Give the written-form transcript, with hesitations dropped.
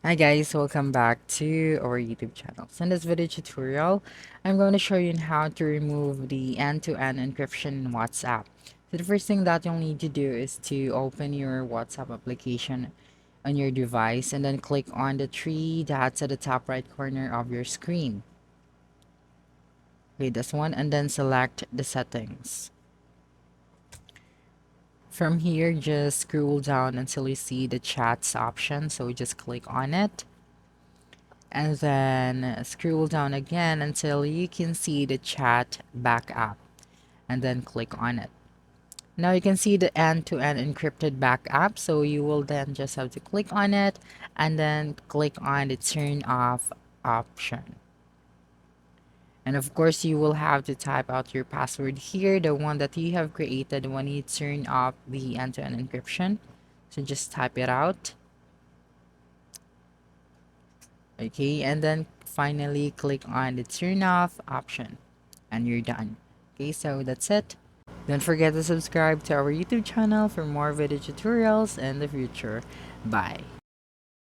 Hi guys, welcome back to our YouTube channel. So in this video tutorial, I'm going to show you on how to remove the end-to-end encryption in WhatsApp. So the first thing that you'll need to do is to open your WhatsApp application on your device and then click on the three dots at the top right corner of your screen. Okay, this one, and then select the settings. From here, just scroll down until you see the chats option. So just click on it. And then scroll down again until you can see the chat backup and then click on it. Now you can see the end-to-end encrypted backup, so you will then just have to click on it and then click on the turn off option. And of course, you will have to type out your password here, the one that you have created when you turn off the end-to-end encryption. So just type it out. Okay, and then finally click on the turn off option and you're done. Okay, so that's it. Don't forget to subscribe to our YouTube channel for more video tutorials in the future. Bye.